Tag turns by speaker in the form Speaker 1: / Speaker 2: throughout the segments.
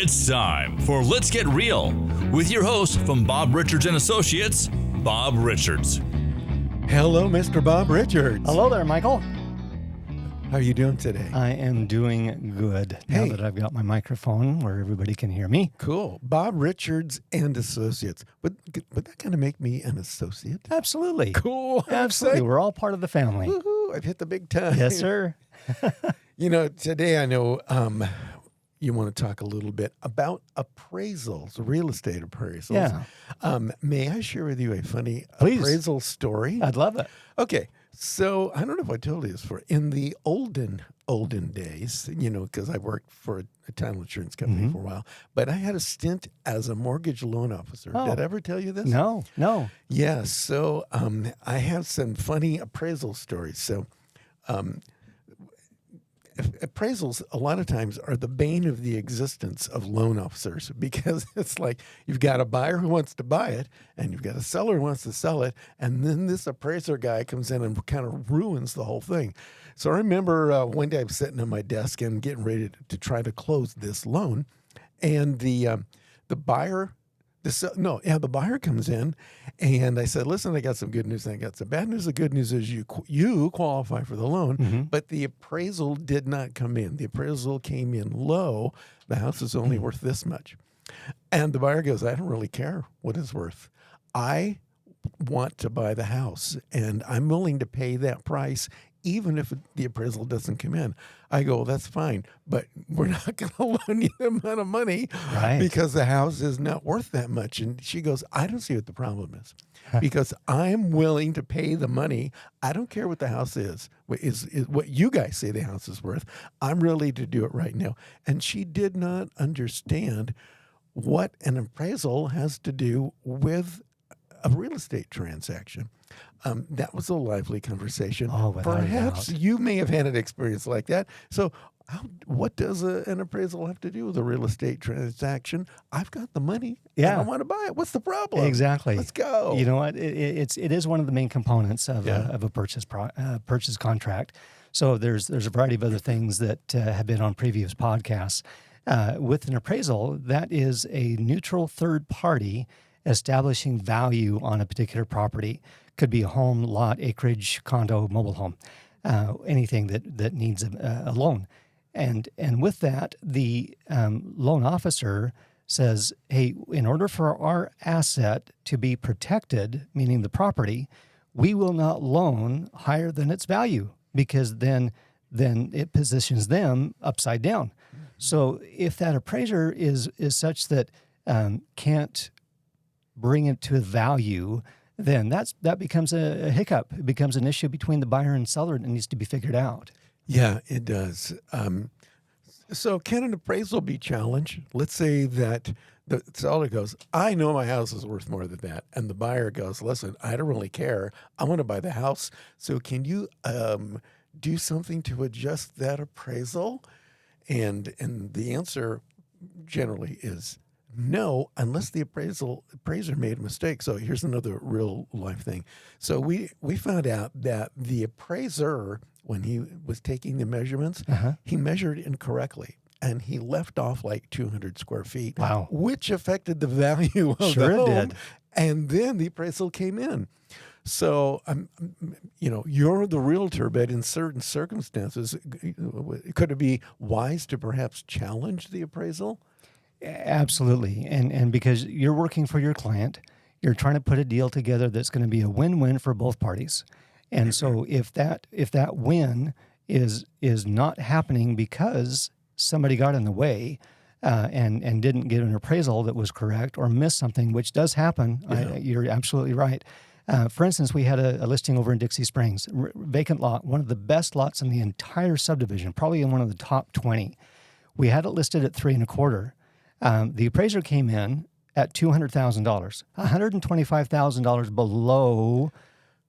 Speaker 1: It's time for Let's Get Real with your host from Bob Richards and Associates, Bob Richards.
Speaker 2: Hello, Mr. Bob Richards.
Speaker 3: Hello there, Michael.
Speaker 2: How are you doing today?
Speaker 3: I am doing good now that I've got my microphone where everybody can hear me.
Speaker 2: Cool. Bob Richards and Associates. Would that kind of make me an associate?
Speaker 3: Absolutely.
Speaker 2: Cool.
Speaker 3: Absolutely. We're all part of the family.
Speaker 2: Woohoo, I've hit the big time.
Speaker 3: Yes, sir.
Speaker 2: Today I know you want to talk a little bit about appraisals, real estate appraisals.
Speaker 3: Yeah.
Speaker 2: May I share with you a funny
Speaker 3: Please.
Speaker 2: appraisal story?
Speaker 3: I'd love it.
Speaker 2: Okay. So I don't know if I told you this before. In the olden days, because I worked for a title insurance company for a while, but I had a stint as a mortgage loan officer.
Speaker 3: Oh.
Speaker 2: Did I ever tell you this?
Speaker 3: No.
Speaker 2: Yeah. So I have some funny appraisal stories. So appraisals a lot of times are the bane of the existence of loan officers, because it's like you've got a buyer who wants to buy it and you've got a seller who wants to sell it, and then this appraiser guy comes in and kind of ruins the whole thing. So I remember one day I'm sitting at my desk and getting ready to try to close this loan, and the buyer comes in, and I said, listen, I got some good news and I got some bad news. The good news is you qualify for the loan, but the appraisal did not come in. The appraisal came in low. The house is only worth this much. And the buyer goes, I don't really care what it's worth. I want to buy the house, and I'm willing to pay that price even if the appraisal doesn't come in. I go, well, that's fine, but we're not going to loan you the amount of money because the house is not worth that much. And she goes, I don't see what the problem is, because I'm willing to pay the money. I don't care what the house is what you guys say the house is worth. I'm ready to do it right now. And she did not understand what an appraisal has to do with a real estate transaction. That was a lively conversation.
Speaker 3: Oh, without
Speaker 2: Perhaps
Speaker 3: a doubt.
Speaker 2: you may have had an experience like that. So what does an appraisal have to do with a real estate transaction? I've got the money.
Speaker 3: Yeah.
Speaker 2: And I want to buy it. What's the problem?
Speaker 3: Exactly.
Speaker 2: Let's go.
Speaker 3: You know what? It is one of the main components of a purchase contract. So there's a variety of other things that have been on previous podcasts. With an appraisal, that is a neutral third party establishing value on a particular property. Could be a home, lot, acreage, condo, mobile home, anything that needs a loan. And with that, the loan officer says, hey, in order for our asset to be protected, meaning the property, we will not loan higher than its value, because then it positions them upside down. So if that appraiser is such that can't bring it to a value, then that becomes a hiccup. It becomes an issue between the buyer and seller that needs to be figured out.
Speaker 2: Yeah, it does. So can an appraisal be challenged? Let's say that the seller goes, I know my house is worth more than that. And the buyer goes, listen, I don't really care. I want to buy the house. So can you do something to adjust that appraisal? And the answer generally is no, unless the appraiser made a mistake. So here's another real life thing. So we found out that the appraiser, when he was taking the measurements, he measured incorrectly, and he left off like 200 square feet,
Speaker 3: Wow.
Speaker 2: which affected the value of
Speaker 3: Sure
Speaker 2: the
Speaker 3: it
Speaker 2: home.
Speaker 3: did.
Speaker 2: And then the appraisal came in. So, you're the realtor, but in certain circumstances, could it be wise to perhaps challenge the appraisal?
Speaker 3: Absolutely. And because you're working for your client, you're trying to put a deal together that's going to be a win-win for both parties. And so if that win is not happening because somebody got in the way and didn't get an appraisal that was correct, or missed something, which does happen, you're absolutely right. For instance, we had a listing over in Dixie Springs, vacant lot, one of the best lots in the entire subdivision, probably in one of the top 20. We had it listed at $3.25. The appraiser came in at $200,000, $125,000 below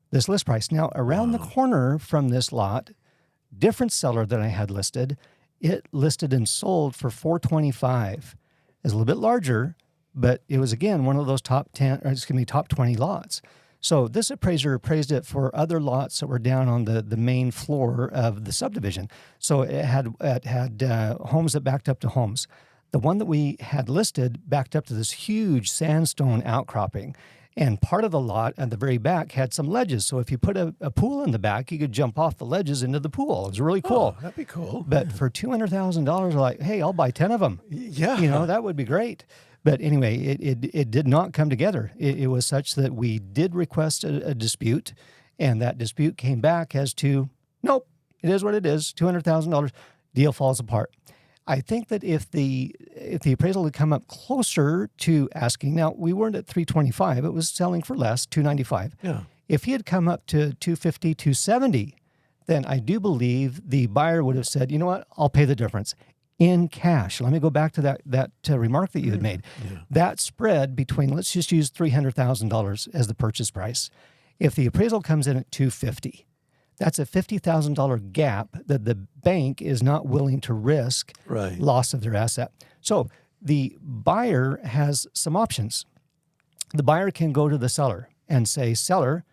Speaker 3: this list price. Now, around the corner from this lot, different seller that I had listed, it listed and sold for $425,000. It's a little bit larger, but it was, again, one of those top 20 lots. So this appraiser appraised it for other lots that were down on the main floor of the subdivision. So it had homes that backed up to homes. The one that we had listed backed up to this huge sandstone outcropping. And part of the lot at the very back had some ledges. So if you put a pool in the back, you could jump off the ledges into the pool. It was really cool.
Speaker 2: Oh, that'd be cool.
Speaker 3: But for $200,000, like, hey, I'll buy 10 of them.
Speaker 2: Yeah.
Speaker 3: That would be great. But anyway, it did not come together. It was such that we did request a dispute, and that dispute came back as to, nope, it is what it is, $200,000, deal falls apart. I think that if the appraisal had come up closer to asking, now we weren't at 325, it was selling for less, 295.
Speaker 2: Yeah.
Speaker 3: If he had come up to 250, 270, then I do believe the buyer would have said, you know what, I'll pay the difference in cash. Let me go back to that remark that you had made.
Speaker 2: Yeah.
Speaker 3: That spread between, let's just use $300,000 as the purchase price. If the appraisal comes in at 250, that's a $50,000 gap that the bank is not willing to risk loss of their asset. So the buyer has some options. The buyer can go to the seller and say, seller,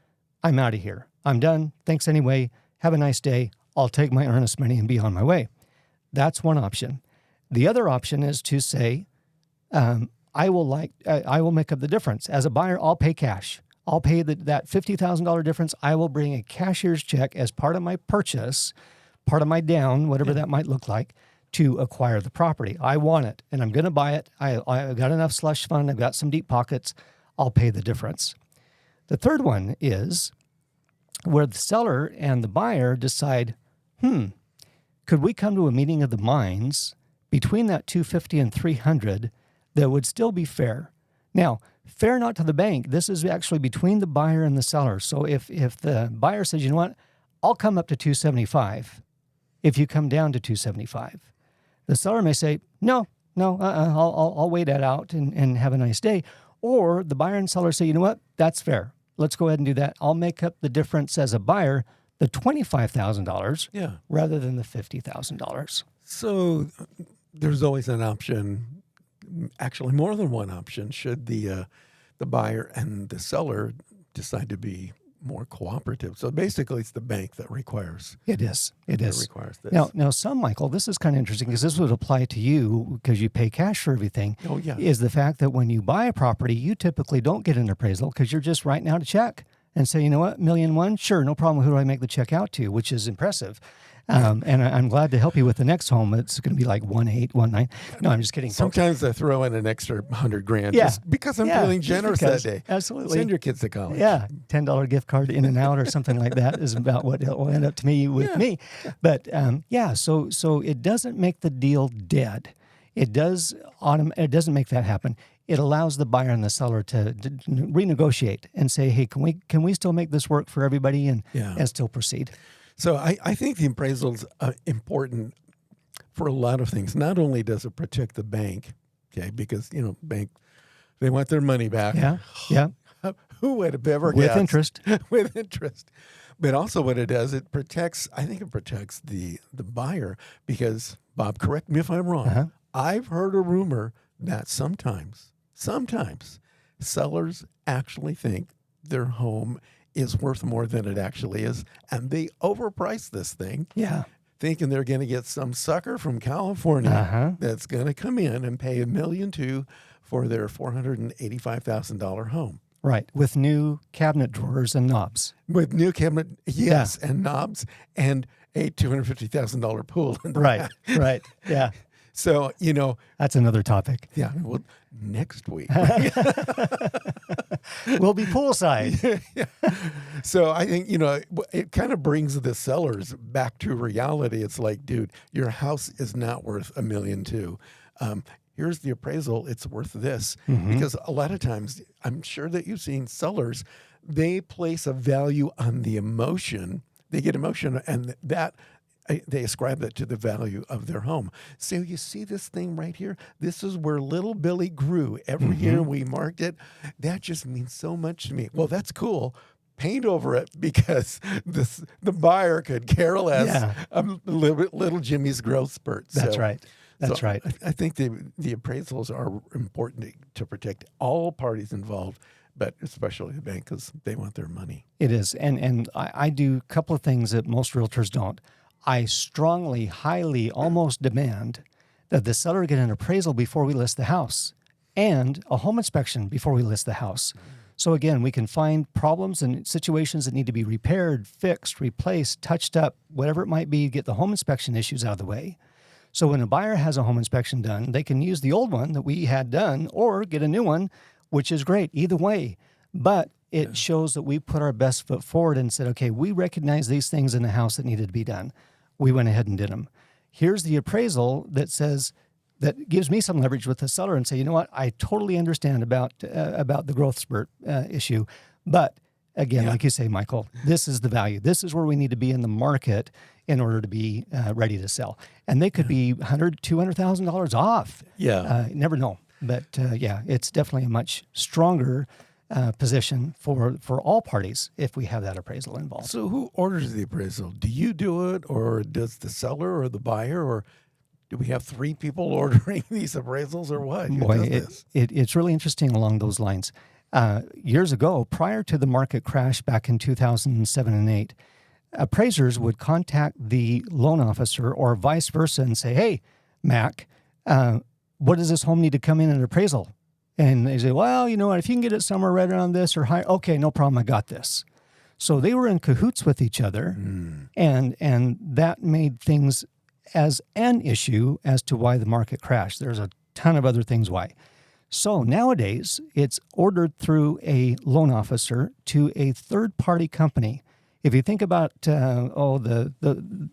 Speaker 3: I'm out of here. I'm done. Thanks anyway. Have a nice day. I'll take my earnest money and be on my way. That's one option. The other option is to say, I will make up the difference. As a buyer, I'll pay cash. I'll pay that $50,000 difference. I will bring a cashier's check as part of my purchase, part of my down, whatever that might look like, to acquire the property. I want it, and I'm going to buy it. I've got enough slush fund. I've got some deep pockets. I'll pay the difference. The third one is where the seller and the buyer decide, could we come to a meeting of the minds between that 250 and 300 that would still be fair? Now, fair not to the bank. This is actually between the buyer and the seller. So if the buyer says, you know what, I'll come up to 275 if you come down to 275. The seller may say, no, I'll wait that out and have a nice day. Or the buyer and seller say, you know what, that's fair. Let's go ahead and do that. I'll make up the difference as a buyer, the $25,000 rather than the $50,000.
Speaker 2: So there's always an option, actually more than one option, should the buyer and the seller decide to be more cooperative. So basically it's the bank that requires.
Speaker 3: It is.
Speaker 2: Requires this.
Speaker 3: Now, Michael, this is kind of interesting because this would apply to you because you pay cash for everything.
Speaker 2: Oh, yeah.
Speaker 3: Is the fact that when you buy a property, you typically don't get an appraisal because you're just writing out a check and say, you know what, $1.1 million? Sure, no problem. Who do I make the check out to? Which is impressive. And I'm glad to help you with the next home. It's going to be like 1.8, 1.9. No, I'm just kidding.
Speaker 2: Sometimes I throw in an extra $100,000 just because I'm feeling generous that day.
Speaker 3: Absolutely.
Speaker 2: Send your kids to college.
Speaker 3: Yeah, $10 gift card in and out or something like that is about what it will end up to me with me. But so it doesn't make the deal dead. It doesn't make that happen. It allows the buyer and the seller to renegotiate and say, hey, can we still make this work for everybody and still proceed?
Speaker 2: So I think the appraisal's important for a lot of things. Not only does it protect the bank, okay, because, bank, they want their money back.
Speaker 3: Yeah.
Speaker 2: Who would have ever
Speaker 3: With
Speaker 2: guessed?
Speaker 3: interest.
Speaker 2: With interest. But also what it does, it protects the buyer because, Bob, correct me if I'm wrong,
Speaker 3: Uh-huh.
Speaker 2: I've heard a rumor that sometimes sellers actually think their home is worth more than it actually is, and they overprice this thing, thinking they're going to get some sucker from California that's going to come in and pay $1.2 million for their $485,000 home.
Speaker 3: Right, with new cabinet drawers and knobs.
Speaker 2: With new cabinet, and knobs, and a $250,000 pool in the back.
Speaker 3: Right, yeah.
Speaker 2: So,
Speaker 3: That's another topic.
Speaker 2: Yeah, well, next week.
Speaker 3: We'll be poolside.
Speaker 2: So I think, it kind of brings the sellers back to reality. It's like, dude, your house is not worth $1.2 million. Here's the appraisal. It's worth this. Because a lot of times, I'm sure that you've seen sellers, they place a value on the emotion. They get emotion, and they ascribe that to the value of their home. So you see this thing right here? This is where little Billy grew. Every year we marked it. That just means so much to me. Well, that's cool. Paint over it because the buyer could care less of little Jimmy's growth spurt.
Speaker 3: That's right. That's right.
Speaker 2: I think the appraisals are important to protect all parties involved, but especially the bank because they want their money.
Speaker 3: It is. And I do a couple of things that most realtors don't. I strongly, highly, almost demand that the seller get an appraisal before we list the house and a home inspection before we list the house. So again, we can find problems and situations that need to be repaired, fixed, replaced, touched up, whatever it might be, get the home inspection issues out of the way. So when a buyer has a home inspection done, they can use the old one that we had done or get a new one, which is great either way. But it shows that we put our best foot forward and said, okay, we recognize these things in the house that needed to be done. We went ahead and did them. Here's the appraisal that says, that gives me some leverage with the seller and say, you know what, I totally understand about the growth spurt issue. But again, like you say, Michael, this is the value. This is where we need to be in the market in order to be ready to sell. And they could be $100,000, $200,000 off. Never know. But it's definitely a much stronger position for all parties if we have that appraisal involved.
Speaker 2: So who orders the appraisal? Do you do it, or does the seller or the buyer, or do we have 3 people ordering these appraisals, or what?
Speaker 3: Boy, it's really interesting along those lines. Years ago, prior to the market crash back in 2007 and 8, appraisers would contact the loan officer or vice versa and say, hey, Mac, what does this home need to come in an appraisal? And they say, well, you know what, if you can get it somewhere right around this or higher, okay, no problem, I got this. So they were in cahoots with each other, and that made things as an issue as to why the market crashed. There's a ton of other things why. So nowadays, it's ordered through a loan officer to a third-party company. If you think about, the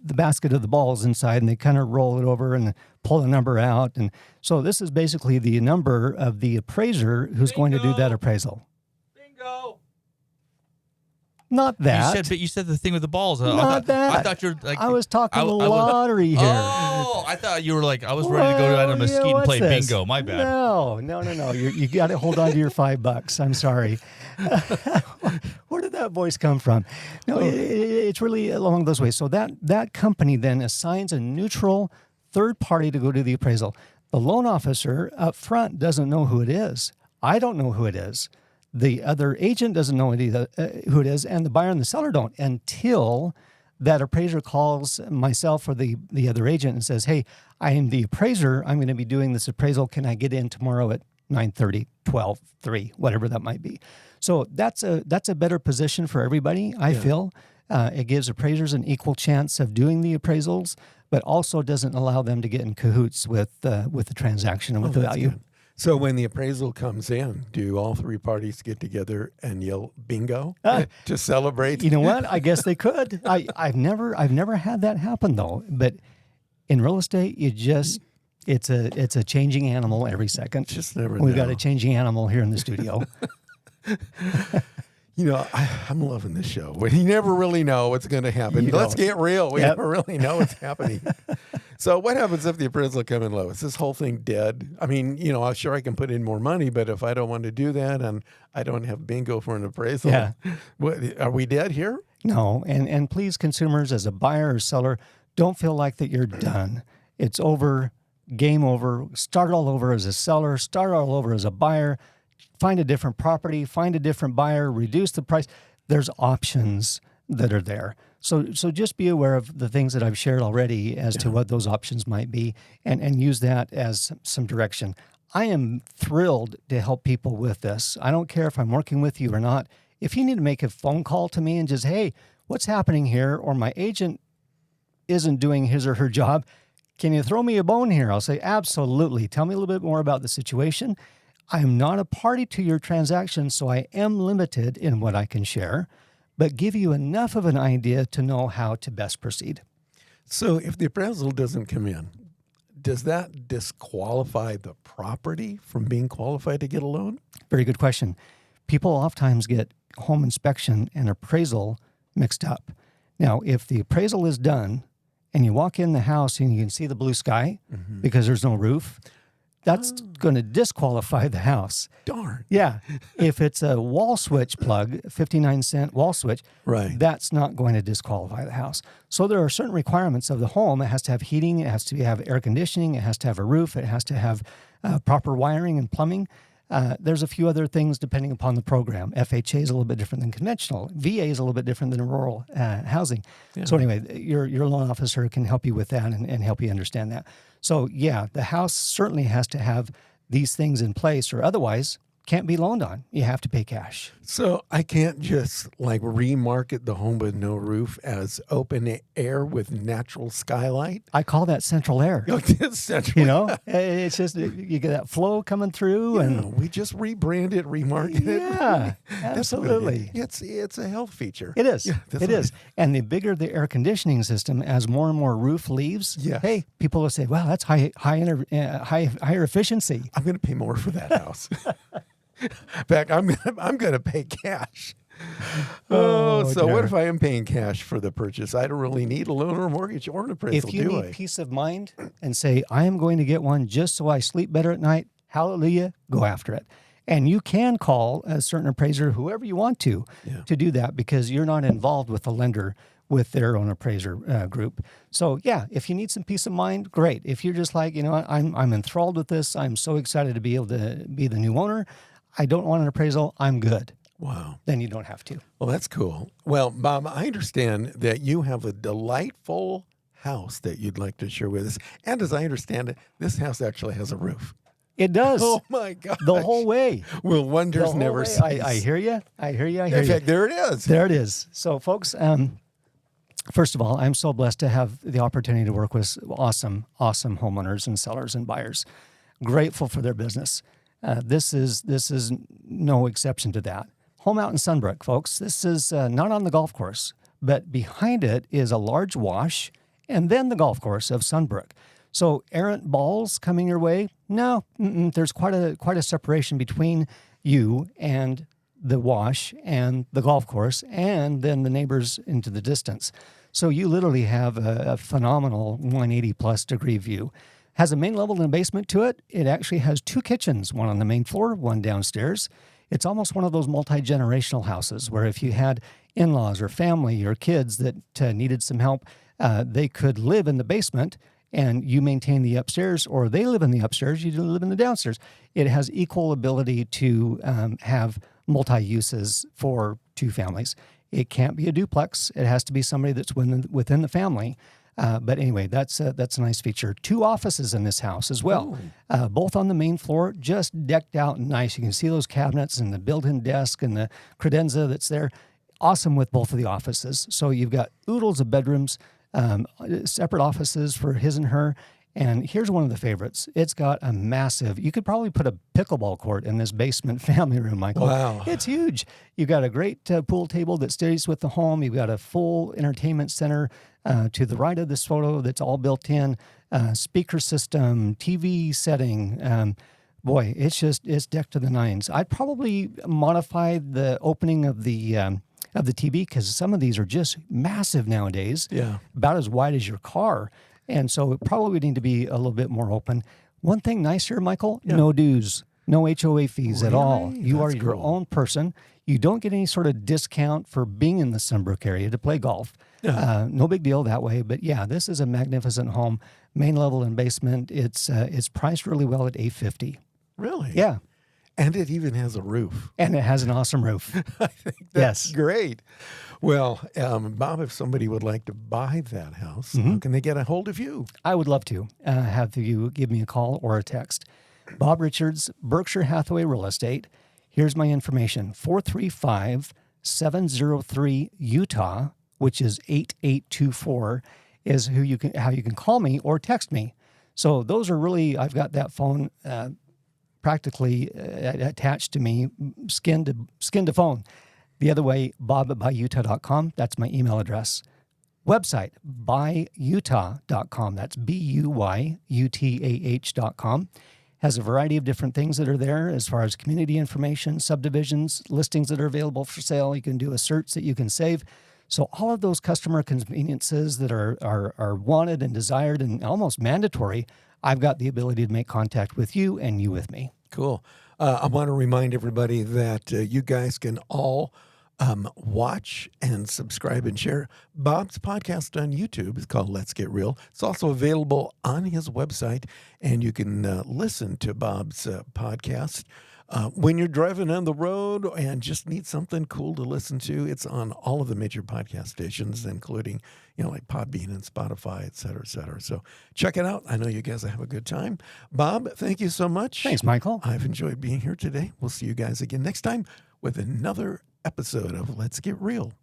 Speaker 3: basket of the balls inside, and they kind of roll it over and pull the number out. And so this is basically the number of the appraiser who's going to do that appraisal.
Speaker 1: Bingo.
Speaker 3: Not that.
Speaker 1: You said the thing with the balls.
Speaker 3: Not that.
Speaker 1: I thought you were like.
Speaker 3: I was talking lottery here.
Speaker 1: Oh, I thought you were like, I was ready to go down to Mesquite and play bingo. My bad.
Speaker 3: No. You got to hold on to your $5. I'm sorry. Where did that voice come from? No, it's really along those ways. So that company then assigns a neutral third party to go do the appraisal. The loan officer up front doesn't know who it is. I don't know who it is. The other agent doesn't know who it is, and the buyer and the seller don't until that appraiser calls myself or the other agent and says, hey, I am the appraiser. I'm going to be doing this appraisal. Can I get in tomorrow at 9:30, 12, 3, whatever that might be? So that's a better position for everybody, I feel. It gives appraisers an equal chance of doing the appraisals, but also doesn't allow them to get in cahoots with the transaction and with the value.
Speaker 2: Good. So when the appraisal comes in, do all 3 parties get together and yell bingo to celebrate?
Speaker 3: You know what? I guess they could. I've never had that happen though. But in real estate, it's a changing animal every second.
Speaker 2: Just never know.
Speaker 3: We've got a changing animal here in the studio.
Speaker 2: You know, I'm loving this show. You never really know what's going to happen. Let's get real. We never really know what's happening. So what happens if the appraisal come in low? Is this whole thing dead? I mean, you know, I'm sure I can put in more money, but if I don't want to do that and I don't have bingo for an appraisal, are we dead here?
Speaker 3: No. And please, consumers, as a buyer or seller, don't feel like that you're done. It's over, game over. Start all over as a seller. Start all over as a buyer. Find a different property, find a different buyer, reduce the price. There's options that are there. So just be aware of the things that I've shared already as to what those options might be, and use that as some direction. I am thrilled to help people with this. I don't care if I'm working with you or not. If you need to make a phone call to me and just, hey, what's happening here? Or my agent isn't doing his or her job. Can you throw me a bone here? I'll say, absolutely. Tell me a little bit more about the situation. I am not a party to your transaction, so I am limited in what I can share, but give you enough of an idea to know how to best proceed.
Speaker 2: So if the appraisal doesn't come in, does that disqualify the property from being qualified to get a loan?
Speaker 3: Very good question. People oftentimes get home inspection and appraisal mixed up. Now, if the appraisal is done and you walk in the house and you can see the blue sky because there's no roof, that's going to disqualify the house.
Speaker 2: Darn.
Speaker 3: Yeah. If it's a wall switch plug, 59-cent wall switch, that's not going to disqualify the house. So there are certain requirements of the home. It has to have heating. It has to have air conditioning. It has to have a roof. It has to have proper wiring and plumbing. There's a few other things depending upon the program. FHA is a little bit different than conventional. VA is a little bit different than rural housing. Yeah. So anyway, your loan officer can help you with that and help you understand that. So yeah, the house certainly has to have these things in place, or otherwise can't be loaned on. You have to pay cash.
Speaker 2: So I can't just like remarket the home with no roof as open air with natural skylight.
Speaker 3: I call that central air.
Speaker 2: It's central.
Speaker 3: You know, it's just you get that flow coming through, and
Speaker 2: we just rebrand it, remarket it.
Speaker 3: Yeah, absolutely.
Speaker 2: It's a health feature.
Speaker 3: It is.
Speaker 2: Yeah,
Speaker 3: it is. And the bigger the air conditioning system, as more and more roof leaves, hey, people will say, "Wow, that's higher efficiency."
Speaker 2: I'm going to pay more for that house. In fact, I'm gonna pay cash. So what if I am paying cash for the purchase? I don't really need a loan or a mortgage or an appraisal,
Speaker 3: if you need peace of mind and say, I am going to get one just so I sleep better at night, hallelujah, go after it. And you can call a certain appraiser, whoever you want to do that, because you're not involved with the lender with their own appraiser group. So yeah, if you need some peace of mind, great. If you're just like, you know what, I'm enthralled with this, I'm so excited to be able to be the new owner, I don't want an appraisal, I'm good.
Speaker 2: Wow.
Speaker 3: Then you don't have to.
Speaker 2: Well, that's cool. Well, Bob, I understand that you have a delightful house that you'd like to share with us. And as I understand it, this house actually has a roof.
Speaker 3: It does.
Speaker 2: Oh, my God.
Speaker 3: The whole way.
Speaker 2: Well, wonders never cease.
Speaker 3: I hear you.
Speaker 2: In fact, there it is.
Speaker 3: There it is. So, folks, first of all, I'm so blessed to have the opportunity to work with awesome homeowners and sellers and buyers. Grateful for their business. This is no exception to that. Home out in Sunbrook, folks. This is not on the golf course, but behind it is a large wash and then the golf course of Sunbrook. So errant balls coming your way? No, there's quite a separation between you and the wash and the golf course and then the neighbors into the distance. So you literally have a phenomenal 180 plus degree view. Has a main level and a basement to it. It actually has two kitchens, one on the main floor, one downstairs. It's almost one of those multi-generational houses where if you had in-laws or family or kids that needed some help, they could live in the basement and you maintain the upstairs, or they live in the upstairs, you live in the downstairs. It has equal ability to have multi-uses for two families. It can't be a duplex. It has to be somebody that's within the family. But anyway, that's a nice feature. Two offices in this house as well, both on the main floor, just decked out and nice. You can see those cabinets and the built-in desk and the credenza that's there. Awesome with both of the offices. So you've got oodles of bedrooms, separate offices for his and her. And here's one of the favorites. It's got a massive, you could probably put a pickleball court in this basement family room, Michael.
Speaker 2: Wow.
Speaker 3: It's huge. You've got a great pool table that stays with the home. You've got a full entertainment center to the right of this photo that's all built in, speaker system, TV setting. Boy, it's decked to the nines. I'd probably modify the opening of the TV because some of these are just massive nowadays.
Speaker 2: Yeah. About
Speaker 3: as wide as your car. And so it probably would need to be a little bit more open. One thing nice here, Michael, no dues, no HOA fees at all. You are your own person. You don't get any sort of discount for being in the Sunbrook area to play golf. No big deal that way. But yeah, this is a magnificent home, main level and basement. It's priced really well at $850.
Speaker 2: Really?
Speaker 3: Yeah.
Speaker 2: And it even has a roof.
Speaker 3: And it has an awesome roof.
Speaker 2: I think that's great. Well, Bob, if somebody would like to buy that house, how can they get a hold of you?
Speaker 3: I would love to have you give me a call or a text. Bob Richards, Berkshire Hathaway Real Estate. Here's my information, 435-703 Utah, which is 8824, is how you can call me or text me. So those are really, I've got that phone practically attached to me, skin to phone. The other way, bob@buyutah.com. That's my email address. Website, buyutah.com. That's BUYUTAH.com. Has a variety of different things that are there as far as community information, subdivisions, listings that are available for sale. You can do a search that you can save. So all of those customer conveniences that are wanted and desired and almost mandatory, I've got the ability to make contact with you and you with me.
Speaker 2: Cool. I want to remind everybody that you guys can all watch and subscribe and share Bob's podcast on YouTube. It's called Let's Get Real. It's also available on his website, and you can listen to Bob's podcast When you're driving on the road and just need something cool to listen to, it's on all of the major podcast stations, including, like Podbean and Spotify, et cetera, et cetera. So check it out. I know you guys have a good time. Bob, thank you so much.
Speaker 3: Thanks, Michael.
Speaker 2: I've enjoyed being here today. We'll see you guys again next time with another episode of Let's Get Real.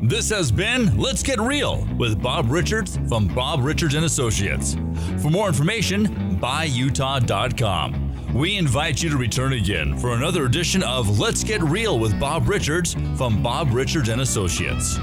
Speaker 1: This has been Let's Get Real with Bob Richards from Bob Richards & Associates. For more information, buyutah.com. We invite you to return again for another edition of Let's Get Real with Bob Richards from Bob Richards & Associates.